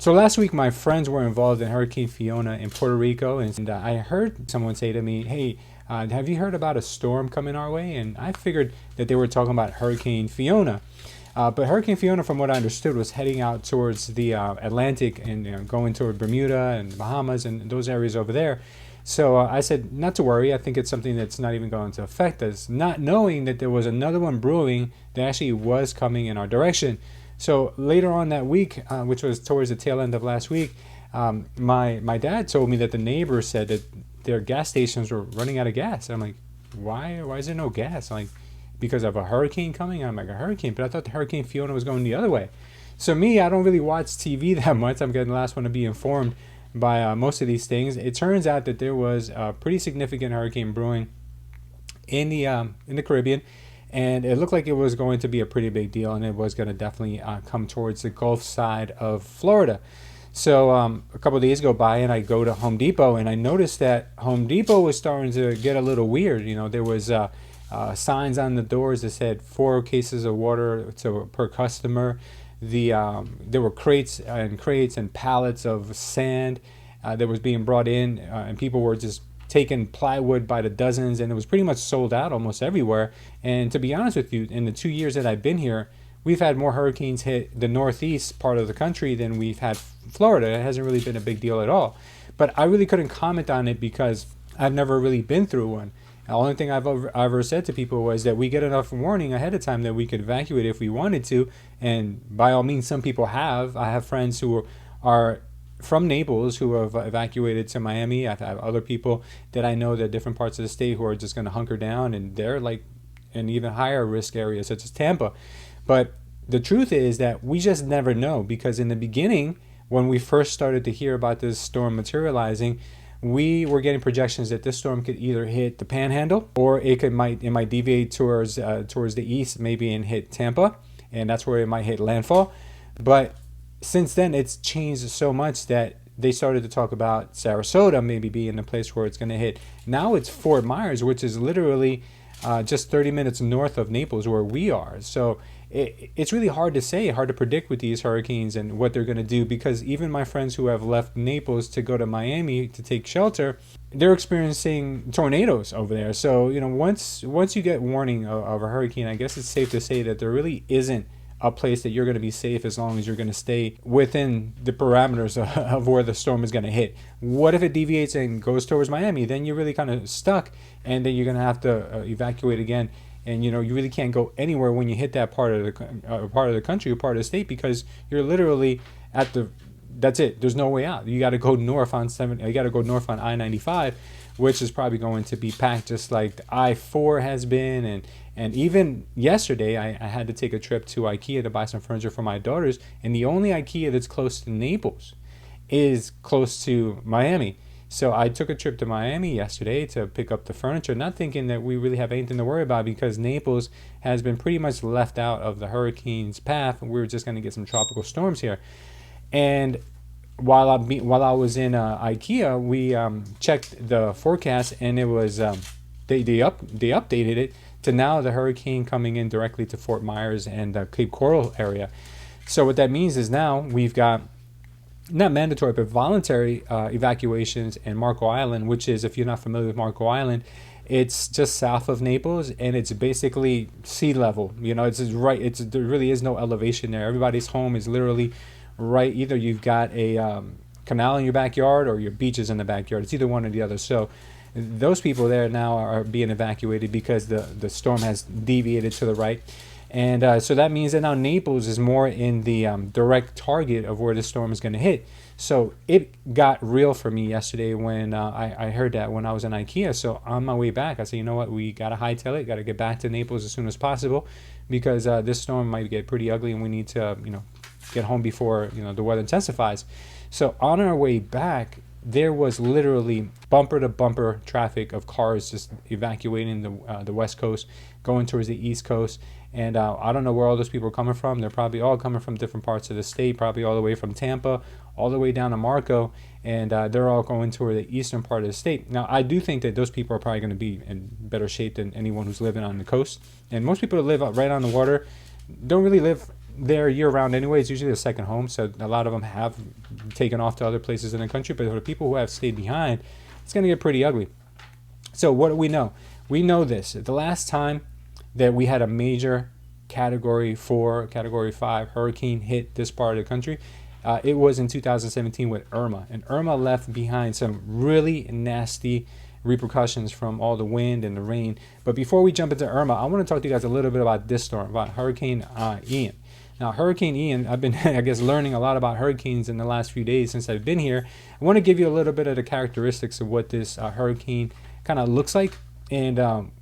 So last week, my friends were involved in Hurricane Fiona in Puerto Rico, and I heard someone say to me, "Hey, have you heard about a storm coming our way?" And I figured that they were talking about Hurricane Fiona. But Hurricane Fiona, from what I understood, was heading out towards the Atlantic and going toward Bermuda and Bahamas and those areas over there. So I said, not to worry. I think it's something that's not even going to affect us, not knowing that there was another one brewing that actually was coming in our direction. So later on that week, which was towards the tail end of last week, my dad told me that the neighbors said that their gas stations were running out of gas. And I'm like, why? Why is there no gas? I'm like, because of a hurricane coming? I'm like, a hurricane? But I thought the Hurricane Fiona was going the other way. So me, I don't really watch TV that much. I'm getting the last one to be informed by most of these things. It turns out that there was a pretty significant hurricane brewing in the Caribbean, and it looked like it was going to be a pretty big deal, and it was going to definitely come towards the Gulf side of Florida. So a couple of days go by, and I go to Home Depot, and I noticed that Home Depot was starting to get a little weird. You know, there was signs on the doors that said 4 cases of water per customer. There were crates and pallets of sand that was being brought in, and people were just taking plywood by the dozens, and it was pretty much sold out almost everywhere. And to be honest with you, in the 2 years that I've been here, we've had more hurricanes hit the northeast part of the country than we've had Florida. It hasn't really been a big deal at all. But I really couldn't comment on it because I've never really been through one. The only thing I've ever said to people was that we get enough warning ahead of time that we could evacuate if we wanted to. And by all means, some people have. I have friends who are from Naples who have evacuated to Miami. I have other people that I know that are different parts of the state who are just going to hunker down, and they're like an even higher risk area, such as Tampa. But the truth is that we just never know, because in the beginning, when we first started to hear about this storm materializing, we were getting projections that this storm could either hit the Panhandle, or it might deviate towards the east, maybe, and hit Tampa, and that's where it might hit landfall. But since then, it's changed so much that they started to talk about Sarasota maybe being the place where it's going to hit. Now it's Fort Myers, which is literally just 30 minutes north of Naples, where we are. So it's really hard to say, hard to predict with these hurricanes and what they're going to do, because even my friends who have left Naples to go to Miami to take shelter, they're experiencing tornadoes over there. So, you know, once you get warning of a hurricane, I guess it's safe to say that there really isn't a place that you're going to be safe as long as you're going to stay within the parameters of where the storm is going to hit. What if it deviates and goes towards Miami? Then you're really kind of stuck, and then you're going to have to evacuate again. And you know, you really can't go anywhere when you hit that part of the country or part of the state, because you're literally at the, that's it. There's no way out. You got to go north on You got to go north on I-95, which is probably going to be packed just like the I-4 has been. And even yesterday, I had to take a trip to Ikea to buy some furniture for my daughters, and the only Ikea that's close to Naples is close to Miami. So I took a trip to Miami yesterday to pick up the furniture, not thinking that we really have anything to worry about, because Naples has been pretty much left out of the hurricane's path, and we were just going to get some tropical storms here. And while I was in Ikea, we checked the forecast, and it was they updated it to now the hurricane coming in directly to Fort Myers and the Cape Coral area. So what that means is now we've got not mandatory but voluntary evacuations in Marco Island, which is, if you're not familiar with Marco Island, it's just south of Naples, and it's basically sea level. You know, there really is no elevation there. Everybody's home is literally right. Either you've got a canal in your backyard or your beach is in the backyard. It's either one or the other. So those people there now are being evacuated because the storm has deviated to the right. And so that means that now Naples is more in the direct target of where the storm is going to hit. So it got real for me yesterday when I heard that when I was in Ikea. So on my way back, I said, you know what, we got to hightail it, got to get back to Naples as soon as possible, because this storm might get pretty ugly, and we need to, get home before, the weather intensifies. So on our way back, there was literally bumper to bumper traffic of cars just evacuating the West Coast, going towards the East Coast. And I don't know where all those people are coming from. They're probably all coming from different parts of the state, probably all the way from Tampa, all the way down to Marco. And they're all going toward the eastern part of the state. Now, I do think that those people are probably going to be in better shape than anyone who's living on the coast. And most people that live right on the water don't really live there year round anyway. It's usually a second home, so a lot of them have taken off to other places in the country. But for the people who have stayed behind, it's going to get pretty ugly. So what do we know? We know this. The last time that we had a major Category 4, Category 5 hurricane hit this part of the country, it was in 2017 with Irma. And Irma left behind some really nasty repercussions from all the wind and the rain. But before we jump into Irma, I want to talk to you guys a little bit about this storm, about Hurricane Ian. Now, Hurricane Ian, I've been, I guess, learning a lot about hurricanes in the last few days since I've been here. I want to give you a little bit of the characteristics of what this hurricane kind of looks like and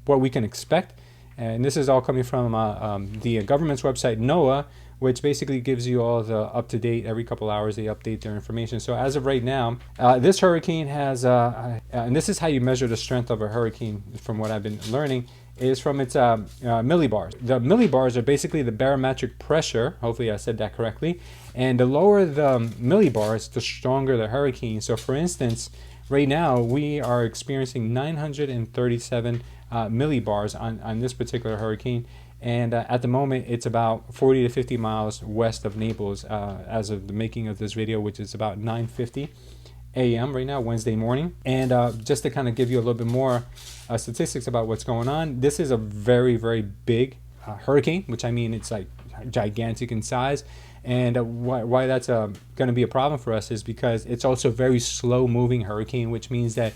what we can expect. And this is all coming from the government's website, NOAA, which basically gives you all the up-to-date. Every couple hours they update their information. So as of right now, this hurricane has, and this is how you measure the strength of a hurricane from what I've been learning, is from its millibars. The millibars are basically the barometric pressure. Hopefully I said that correctly. And the lower the millibars, the stronger the hurricane. So for instance, right now we are experiencing 937 millibars on this particular hurricane. And at the moment, it's about 40 to 50 miles west of Naples as of the making of this video, which is about 9:50 a.m. right now, Wednesday morning. And just to kind of give you a little bit more statistics about what's going on, this is a very, very big hurricane, which I mean, it's like gigantic in size. And why that's going to be a problem for us is because it's also a very slow moving hurricane, which means that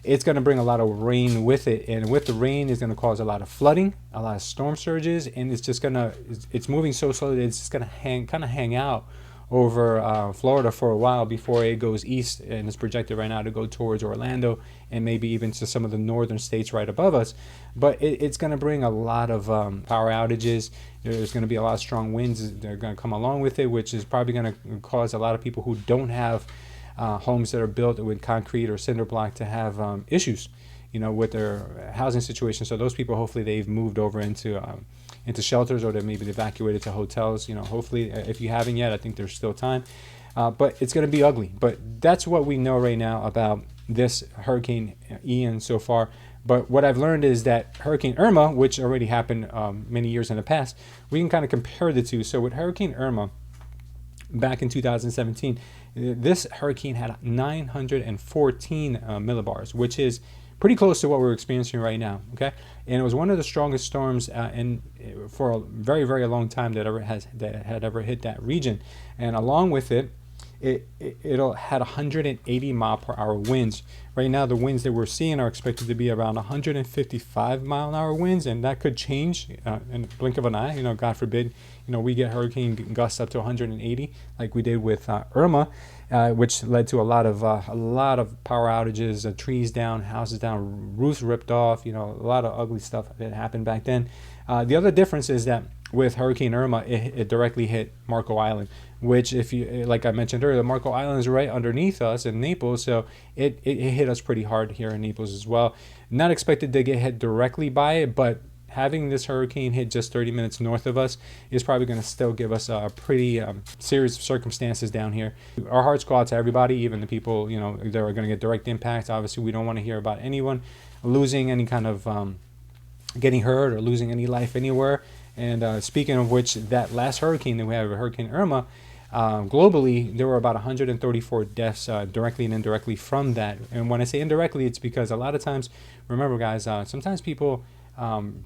it's going to bring a lot of rain with it, and with the rain is going to cause a lot of flooding, a lot of storm surges, and it's moving so slow that it's just going to kind of hang out over Florida for a while before it goes east, and it's projected right now to go towards Orlando and maybe even to some of the northern states right above us. But it's going to bring a lot of power outages. There's going to be a lot of strong winds that are going to come along with it, which is probably going to cause a lot of people who don't have homes that are built with concrete or cinder block to have issues, with their housing situation. So those people, hopefully they've moved over into shelters, or they maybe evacuated to hotels. Hopefully, if you haven't yet, I think there's still time. But it's going to be ugly. But that's what we know right now about this Hurricane Ian so far. But what I've learned is that Hurricane Irma, which already happened many years in the past, we can kind of compare the two. So with Hurricane Irma, back in 2017, this hurricane had 914 millibars, which is pretty close to what we're experiencing right now. Okay, and it was one of the strongest storms for a very, very long time that had ever hit that region. And along with it, it had 180 mile per hour winds. Right now, the winds that we're seeing are expected to be around 155 mile an hour winds, and that could change in the blink of an eye. God forbid, we get hurricane gusts up to 180, like we did with Irma, which led to a lot of power outages, trees down, houses down, roofs ripped off. A lot of ugly stuff that happened back then. The other difference is that with Hurricane Irma, it directly hit Marco Island, which, if you, like I mentioned earlier, Marco Island is right underneath us in Naples, so it hit us pretty hard here in Naples as well. Not expected to get hit directly by it, but having this hurricane hit just 30 minutes north of us is probably going to still give us a pretty serious circumstances down here. Our hearts go out to everybody, even the people that are going to get direct impacts. Obviously, we don't want to hear about anyone losing any kind of getting hurt or losing any life anywhere. And speaking of which, that last hurricane that we had, Hurricane Irma, globally, there were about 134 deaths directly and indirectly from that. And when I say indirectly, it's because a lot of times, remember guys, sometimes people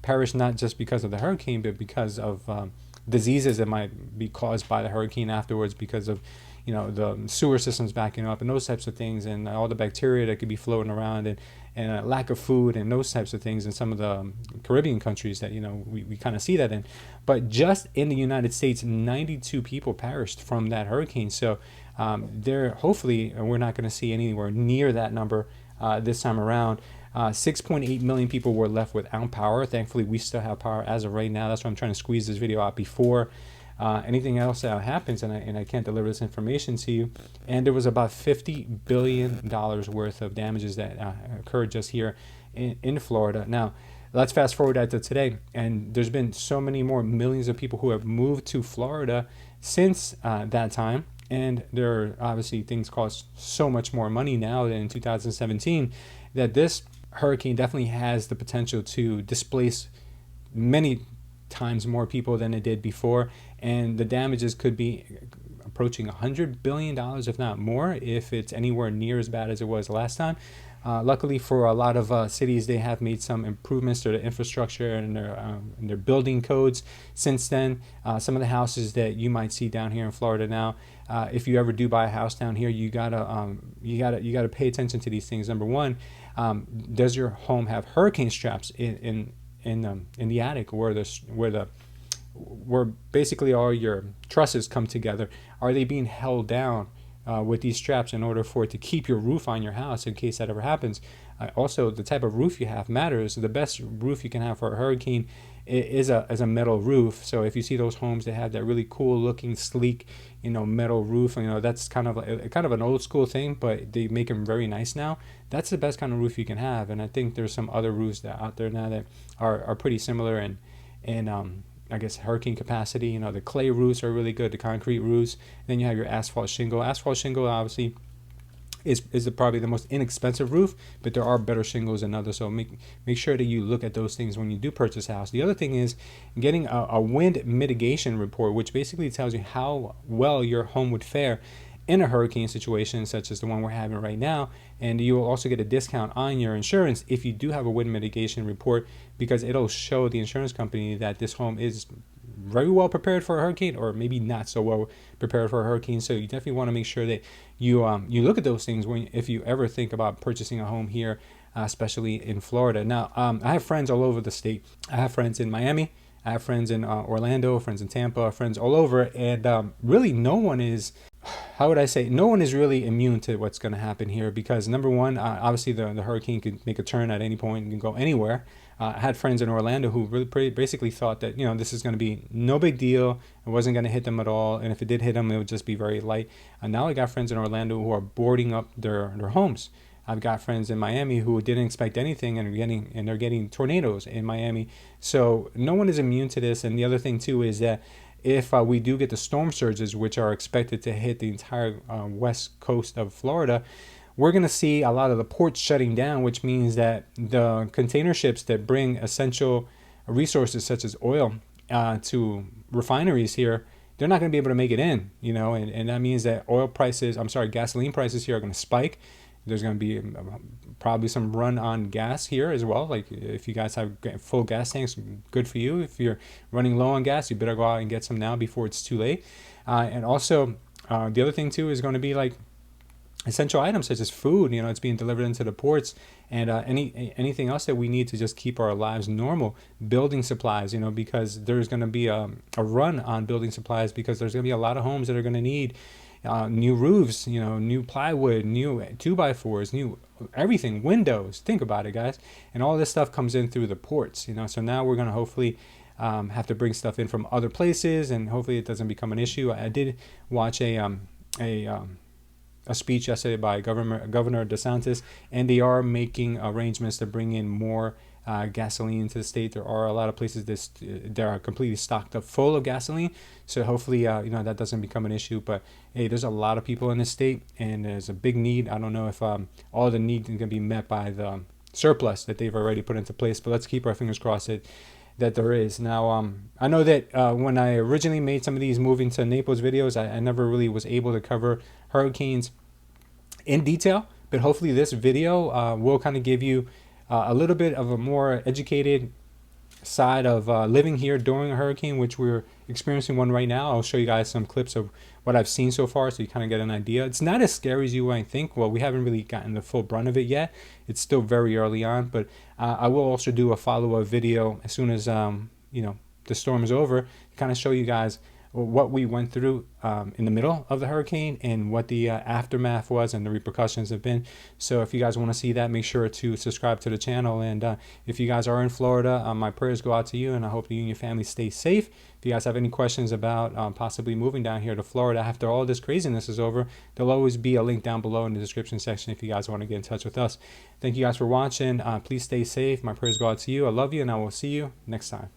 perish not just because of the hurricane, but because of diseases that might be caused by the hurricane afterwards, because of the sewer systems backing up and those types of things, and all the bacteria that could be floating around, and lack of food and those types of things in some of the Caribbean countries that we kind of see that in. But just in the United States, 92 people perished from that hurricane. So hopefully we're not going to see anywhere near that number this time around. 6.8 million people were left without power. Thankfully, we still have power as of right now. That's why I'm trying to squeeze this video out before anything else happens, and I can't deliver this information to you. And there was about $50 billion worth of damages that occurred just here in Florida. Now, let's fast forward to today, and there's been so many more millions of people who have moved to Florida since that time. And there are obviously things cost so much more money now than in 2017 that this hurricane definitely has the potential to displace many times more people than it did before, and the damages could be approaching $100 billion, if not more, if it's anywhere near as bad as it was last time. Luckily for a lot of cities, they have made some improvements to the infrastructure and their building codes since then. Some of the houses that you might see down here in Florida now, if you ever do buy a house down here, you gotta pay attention to these things. Number one, does your home have hurricane straps in the attic where basically all your trusses come together? Are they being held down with these straps in order for it to keep your roof on your house in case that ever happens? Also, the type of roof you have matters. The best roof you can have for a hurricane is a metal roof. So if you see those homes that have that really cool looking, sleek, metal roof, that's kind of an old school thing, but they make them very nice now. That's the best kind of roof you can have. And I think there's some other roofs that out there now that are pretty similar and I guess hurricane capacity. The clay roofs are really good, the concrete roofs. Then you have your asphalt shingle. Asphalt shingle obviously is probably the most inexpensive roof, but there are better shingles than others. So make sure that you look at those things when you do purchase a house. The other thing is getting a wind mitigation report, which basically tells you how well your home would fare in a hurricane situation such as the one we're having right now. And you will also get a discount on your insurance if you do have a wind mitigation report, because it'll show the insurance company that this home is very well prepared for a hurricane, or maybe not so well prepared for a hurricane. So you definitely want to make sure that you look at those things if you ever think about purchasing a home here, especially in Florida. Now, I have friends all over the state. I have friends in Miami, I have friends in Orlando, friends in Tampa, friends all over, and really no one is really immune to what's going to happen here, because number one, obviously the hurricane could make a turn at any point and can go anywhere. I had friends in Orlando who really basically thought that this is going to be no big deal, it wasn't going to hit them at all, and if it did hit them, it would just be very light. And now I got friends in Orlando who are boarding up their homes. I've got friends in Miami who didn't expect anything and they're getting tornadoes in Miami. So no one is immune to this. And the other thing too is that if we do get the storm surges, which are expected to hit the entire west coast of Florida, we're going to see a lot of the ports shutting down, which means that the container ships that bring essential resources such as oil to refineries here, they're not going to be able to make it in, and that means that gasoline prices here are going to spike. There's going to be probably some run on gas here as well. Like if you guys have full gas tanks, good for you. If you're running low on gas, you better go out and get some now before it's too late. And also the other thing too is going to be like essential items such as food. It's being delivered into the ports, and anything else that we need to just keep our lives normal. Building supplies, because there's going to be a run on building supplies, because there's going to be a lot of homes that are going to need new roofs, new plywood, new 2x4s, new everything, windows. Think about it, guys. And all this stuff comes in through the ports, So now we're going to hopefully have to bring stuff in from other places, and hopefully it doesn't become an issue. I did watch a speech yesterday by Governor DeSantis, and they are making arrangements to bring in more gasoline into the state. There are a lot of places that are completely stocked up full of gasoline, so hopefully that doesn't become an issue. But hey, there's a lot of people in this state, and there's a big need. I don't know if all the need is going to be met by the surplus that they've already put into place, but let's keep our fingers crossed that there is. Now, I know that when I originally made some of these moving to Naples videos, I never really was able to cover hurricanes in detail, but hopefully this video will kind of give you a little bit of a more educated side of living here during a hurricane, which we're experiencing one right now. I'll show you guys some clips of what I've seen so far, so you kind of get an idea. It's not as scary as you might think. Well, we haven't really gotten the full brunt of it yet. It's still very early on, but I will also do a follow-up video as soon as the storm is over, to kind of show you guys what we went through in the middle of the hurricane and what the aftermath was and the repercussions have been. So if you guys want to see that, make sure to subscribe to the channel. And if you guys are in Florida, my prayers go out to you, and I hope you and your family stay safe. If you guys have any questions about possibly moving down here to Florida after all this craziness is over, there'll always be a link down below in the description section if you guys want to get in touch with us. Thank you guys for watching. Please stay safe. My prayers go out to you. I love you, and I will see you next time.